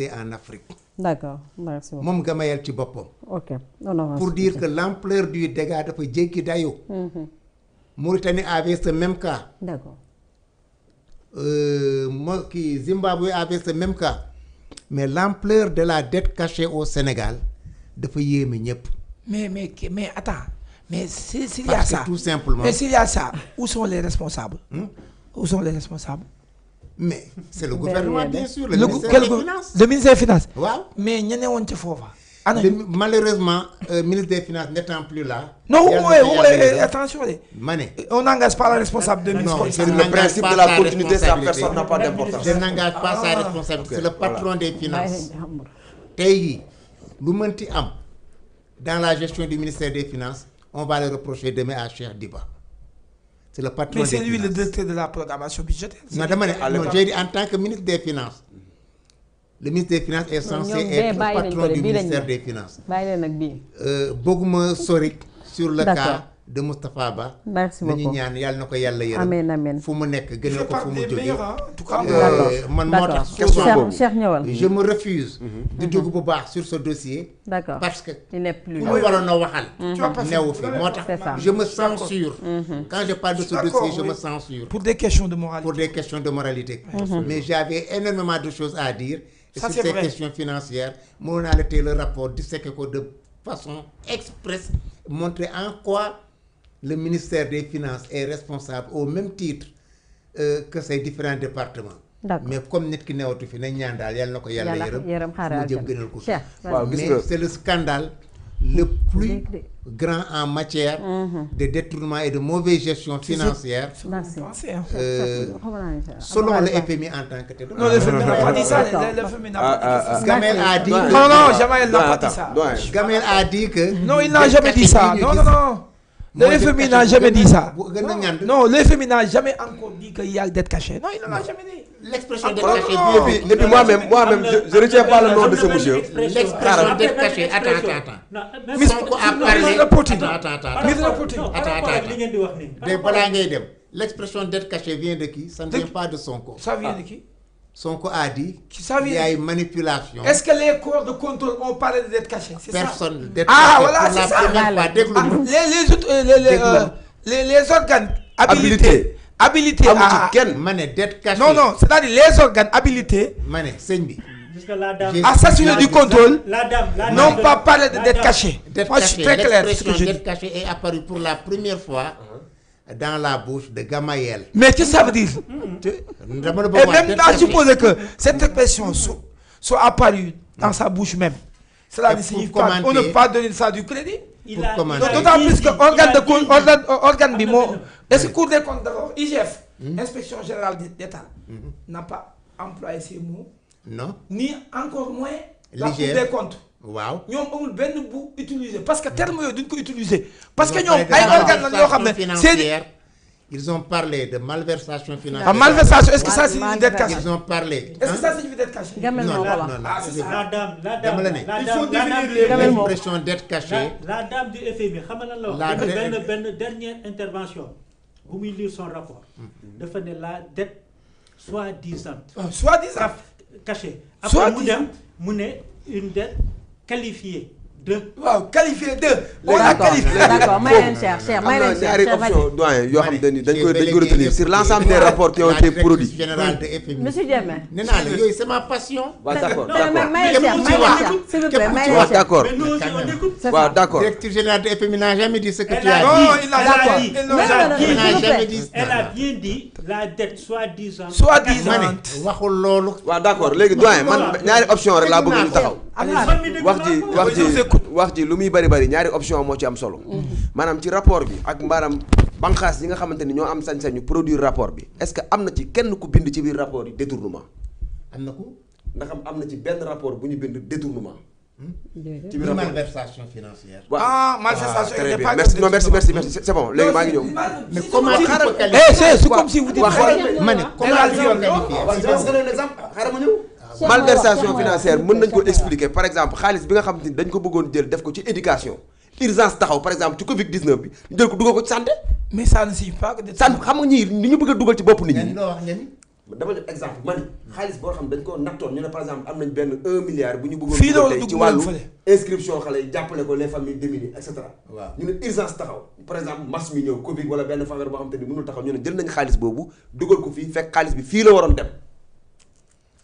en Afrique. D'accord, merci beaucoup. moom Gamayel ci boppam. Ok. Non, pour dire que l'ampleur du dégât dafa jéggi dayoo. Mauritanie avait ce même cas. D'accord. Zimbabwe avait ce même cas. Mais l'ampleur de la dette cachée au Sénégal dafa yéeme ñëpp. Mais attends. Mais s'il y a ça, tout simplement. Mais s'il y a ça, où sont les responsables? Où sont les responsables? Mais c'est le gouvernement, bien sûr, le ministère des Finances. Wow. Mais ñane won ci fofa. Malheureusement, le ministre des Finances n'étant plus là. Non, attention. On n'engage pas la responsable de ministre. C'est le principe de la continuité, sa personne n'a pas d'importance. Je n'engage pas sa responsabilité. C'est le patron des finances. Tey lu mënti am dans la gestion du ministère des Finances, on va le reprocher demain à Cheikh Diba. C'est le patron. Mais c'est lui le directeur de la programmation budgétaire. Non, j'ai dit en tant que ministre des Finances. Le ministre des Finances est censé être le patron du ministère des Finances. Bëgguma sori sur le cas de Moustapha Ba. Merci beaucoup. nañu ñaan yàlla na ko yàlla yërëm. Amiin amiin. fu mu nekk gënal ko fu mu jógee. man moo tax Cheikh ñëwal. je me refuse di dugg bu baax sur ce dossier. D'accord. Parce que il n'est plus ku ñu waroon a waxal. newu fi moo C'est ça. tax je me censure. Quand je parle de ce dossier je me censure. Pour des questions de moralité. Pour des questions de moralité. Mais j'avais énormément de choses à dire. Et Ça, sur c'est ces vrai. questions financières, mon arrêté le rapport disséqué de façon expresse, montrer en quoi le ministère des Finances est responsable au même titre que ses différents départements. D'accord. Mais comme nit ki newatu fi nañ ñaan daal yàlla na ko yàlla yërëm xaaral mu jëm gënal ko. Cheikh. Mais c'est le scandale le plus grand en matière de détournement et de mauvaise gestion financière. Merci. Selon le FMI en tant que tel. Non, le FMI n'a pas dit ça. Le FMI n'a pas dit ça. Gamel a dit que... Non, Jamel n'a pas dit ça. Gamel a dit que... Non, il n'a jamais dit ça. Non. Le FMI n'a jamais dit ça. Non, le FMI n'a jamais encore dit qu'il y a dette cachée. Non, il n'en a jamais dit. L'expression dette cachée... Et puis moi-même, je ne retiens pas le nom de ce monsieur. L'expression dette cachée... Attends. Sonko a parlé... Attends. L'expression dette cachée vient de qui? Ça ne vient pas de Sonko. Ça vient de qui? Sonko a dit qu'il y a une manipulation. Est-ce que les corps de contrôle ont parlé de dette cachée? C'est Personne. Ça? Ah, voilà, c'est ça. Les organes habilités. Dette cachée. Non, c'est-à-dire les organes habilités à s'assurer du contrôle n'ont pas parlé de dette cachée. Moi, je suis très clair. L'expression dette cachée est apparue pour la première fois dans la bouche de Gamayel. Mais qu'est-ce que ça veut dire? Et même à supposer que cette expression soit apparue dans sa bouche même, cela ne signifie pas qu'on ne peut pas donner ça du crédit. D'autant plus que organe bimo, est-ce que Cour des comptes d'abord, IGF, Inspection Générale d'État, n'a pas employé ces mots? Non. Ni encore moins la Cour des comptes. Waaw ñoom amul benn bu utiliser parce que terme yooyu duñ ko utiliser parce que ñoom ay organes la yoo xam ne ils ont parlé de malversation financière. Malversation, est-ce que ça signifie dette cachée? Ils ont parlé. Est-ce que ça signifie dette cachée? Non. Il faut définir l'expression dette cachée. La dame du FMI, xam nga lan la wax benn dernière intervention bu muy lire son rapport. Dafa ne la dette soi-disant cachée. Après mu ne une dette qualifiée de. Waaw qualifiée de. D'accord, may leen Cheikh may leen ñaari option doyen yoo xam ne dañ ko retenir sur l'ensemble des rapports qui ont été produits. Général de FMI. Monsieur Diémé. Nee naa la yooyu c'est ma passion. Waaw d'accord. May leen Cheikh s'il vous plaît may leen Cheikh. D'accord. Waaw d'accord. Directeur général de FMI n'a jamais dit ce que tu as dit. Non, il n'a jamais dit. Elle a bien dit la dette soi-disant. waxul loolu. Waaw d'accord léegi doyen man ñaari option rek laa bëgg ñu taxaw. wax ji lu muy bari ñaari option moo ci am solo. maanaam ci rapport bi ak maanaam banqaas yi nga xamante ni ñoo am sañ-sañu produire rapport bi est-ce que am na ci kenn ku bind ci biir rapport yi détournement. am na ku. ndax am na ci benn rapport bu ñu bind détournement. ci biir malversation financière. Malversation. Très bien merci c'est bon léegi maa ngi ñëw. Mais comment tu peux qualifier? C'est comme si vous dites. Ma ne comment tu peux qualifier? xaaral ma ñëw. malversation financière mën nañ ko expliquer par exemple xaalis bi nga xam ne dañ ko bëggoon jël def ko ci éducation urgence taxaw par exemple ci Covid 19 bi ñu jël ko dugal ko ci santé. Mais ça ne signifie pas que. xam nga ñii ni ñu bëgg a dugal ci bopp nit ñi. dama jox exemple man xaalis boo xam dañ ko nattoon ñu ne par exemple am nañ benn 1 milliard bu ñu bëggoon fii la tey ci wàllu inscription xale yi jàppale ko les familles démunies et cetera waaw ñu ne urgence taxaw par exemple mas mi ñëw Covid wala benn faveur boo xam te ni mënul taxaw ñu ne jël nañ xaalis boobu dugal ko fii fekk xaalis bi fii la waroon dem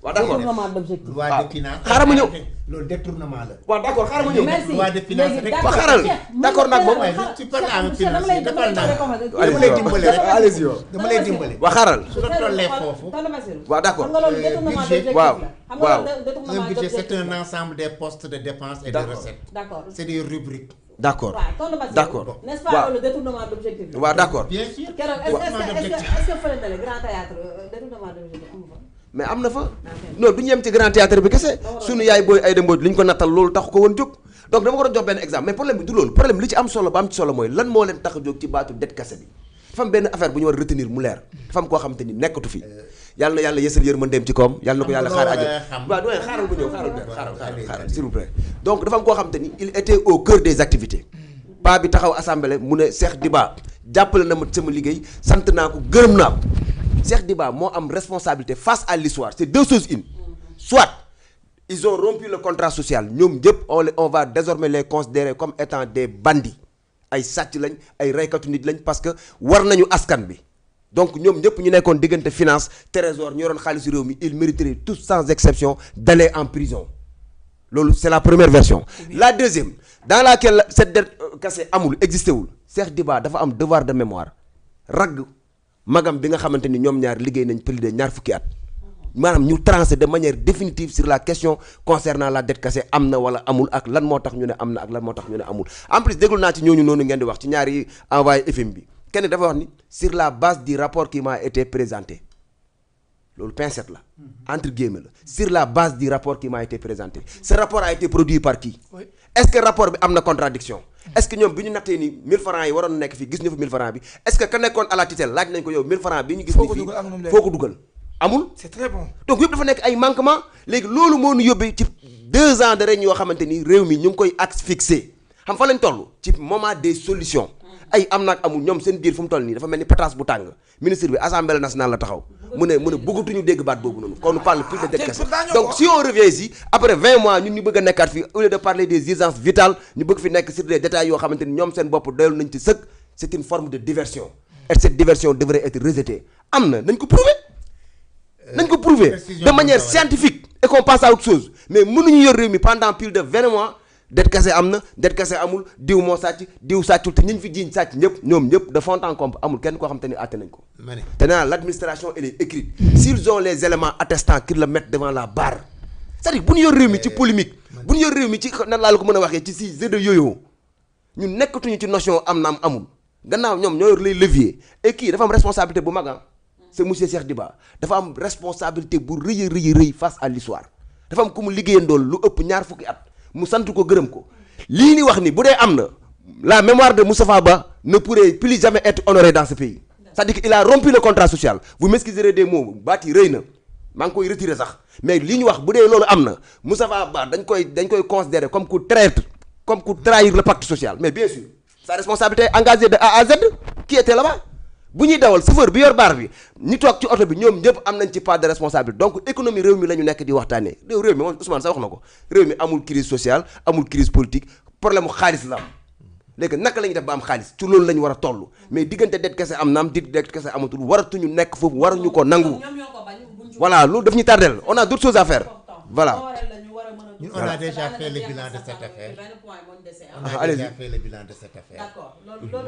waaw d'accord détournement d'objectif. loi de finance xaaral ma ñëw loolu détournement la. waaw d'accord xaaral ma ñëw merci loi de finance rek. waaw xaaral d'accord nag moom waaye je suis pas un financier defal naa dama allez-y lay dimbale rek allez-y yow dama lay dimbale. waa xaaral su la tollee foofu. waaw d'accord budget waaw waaw un budget c'est un ensemble des postes de dépenses et de D'accord. recettes. D'accord. C'est des rubriques. d'accord d'accord n'est-ce pas waaw le détournement d'objectif. waaw d'accord Bien sûr. keroog est-ce que fële na le grand théâtre détournement d'objectif amu fa. mais am na fa non du ñu yem ci grand théâtre bi kese sunu yaay booy Aïda Mbodj li ñu ko nattal loolu taxu ko woon jóg donc dama ko doon jox benn exemple mais problème bi du loolu problème li ci am solo ba am ci solo mooy lan moo leen tax a jóg ci baatu dette kase bi dafa am benn affaire bu ñu war a retenir mu leer dafa am koo xamante ni nekkatu fi yàlla na yàlla yësal yërmandeem ci koom yàlla na ko yàlla xaar ajo waaw doyen xaaral bu ñëw xaaral s'il vous plaît donc dafa am koo xamante ni il était au cœur des activités pa bi taxaw assemblée mu ne Cheikh Diba jàppale na ma sama liggéey sant naa ko gërëm naa ko Cheikh Diba moo am responsabilité face à l'histoire c'est deux choses une soit ils ont rompu le contrat social ñoom ñëpp on va désormais les considérer comme étant des bandits ay sàcc lañ ay reykatu nit lañ parce que war nañu askan bi donc ñoom ñëpp ñu nekkoon diggante finance trésor ñu yoroon xaalisu réew mi ils mériteraient tous sans exception d'aller en prison loolu c'est la première version la deuxième dans laquelle cette dette cassée amul existé wul Cheikh Diba dafa am devoir de mémoire ragg magam bi nga xamante ni ñoom ñaar liggéey nañ plus de ñaar fukki at maanaam ñu trancher de manière définitive sur la question concernant la dette cassée am na wala amul ak lan moo tax ñu ne am na ak lan moo tax ñu ne amul en plus déglu naa ci ñooñu noonu ngeen di wax ci ñaari envoyé FM bi kenn dafa wax ni sur la base du rapport qui m'a été présenté loolu pincette la entre guillemets la sur la base du rapport qui m'a été présenté ce rapport a été produit par qui est-ce que rapport bi am na contradiction est-ce que ñoom bi ñu nattee ni 1000 francs yi waroon nekk fii gis ñu fa 1000 francs bi est-ce que ka nekkoon à la tutelle laaj nañ ko yow 1000 francs bi ñu gis ni fii foo ko dugal amul c'est très bon donc yëpp dafa nekk ay manquement léegi loolu moo ñu yóbbee ci 2 ans de règne yoo xamante ni réew mi ñu ngi koy asphyxier xam fa lañ toll ci moment des solutions ay am naag amul ñoom seen biir fu mu toll nii dafa mel ni pataas bu tàng ministre bi assemblée nationale la taxaw mu ne bëggatuñu dégg baat boobu noonu kon on parle plus de dette cassée donc si on revient ici après 20 mois ñun ñu bëgg a nekkaat fii au lieu de parler des urgences vitales ñu bëgg fi nekk sur des détails yoo xamante ni ñoom seen bopp doylu nañ ci sëkk c'est une forme de diversion et cette diversion devrait être rejetée am na nañ ko prouver de manière scientifique et qu'on passe à autre chose mais mënuñu yor réew mi pendant plus de 20 mois dette cassée am na dette cassée amul diw moo sàcc diw sàccul te ñiñ fi jiiñ sàcc ñëpp ñoom ñëpp de fond en comble amul kenn koo xam te ni àtte nañ ko te nee naa l'administration elle est écrite s'ils ont les éléments attestants qu'ils le mettent devant la barre c'est-à-dire bu ñu yor réew mi ci polémique bu ñu yor réew mi ci nan laa la ko mën a waxee ci si jeu de yo-yo ñu nekkatuñu ci notion am na am amul gannaaw ñoom ñoo yor les leviers et kii dafa am responsabilité bu mag c'est monsieur Cheikh Diba dafa am responsabilité bu rëy face à l'histoire dafa am ku mu liggéeyandool lu ëpp ñaar fukki at mu sant ko gërëm ko lii ni wax ni bu dee am na la mémoire de Moustapha Ba ne pourrait plus jamais être honorée dans ce pays c'est-à-dire qu'il a rompu le contrat social vous m'excuserez des mots baat yi rëy na maa ngi koy retirer sax mais li ñu wax bu dee loolu am na Moustapha Ba dañ koy considérer comme ku traître comme ku trahir le pacte social mais bien sûr sa responsabilité engagée de A à Z qui était là-bas bu ñuy dawal chauffeur bi yor baar bi ñi toog ci oto bi ñoom ñëpp am nañ ci part de responsabilité donc économie réew mi la ñu nekk di waxtaanee réew mi moom Ousmane sax wax na ko réew mi amul crise sociale amul crise politique problème mu xaalis la am léegi naka la ñuy def ba am xaalis ci loolu la ñu war a toll mais diggante dette kese am naam dette kese amatul waratuñu nekk foofu waruñu ko nangu voilà loolu daf ñuy tardel on a d'autres choses à faire voilà. Nous, on a déjà fait le bilan de cette affaire. On a déjà fait le bilan de cette affaire.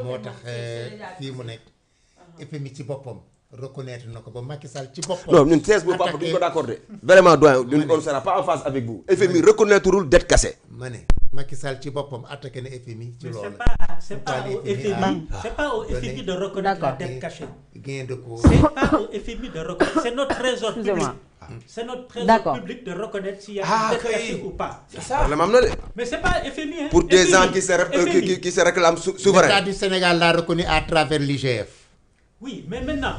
moo tax fii mu nekk FMI ci boppam reconnaître na ko ba Macky Sall ci boppam. non ñun 16 boobu papa duñ ko d'accord de. vraiment doyen on ne sera pas en phase avec vous. FMI reconnaîtrul dette cassée. ma ne Macky Sall ci boppam attaqué na FMI ci loolu. c'est pas au FMI de reconnaître la dette cachée. gain de cause. C'est pas au FMI de reconnaître, c'est notre trésor public. C'est notre trésor public de reconnaître s'il y a une dette cachée ou pas. C'est ça. Mais c'est pas FMI. Hein. Pour des gens qui se réclament souverains. L'État du Sénégal l'a reconnu à travers l'IGF. Oui, mais maintenant.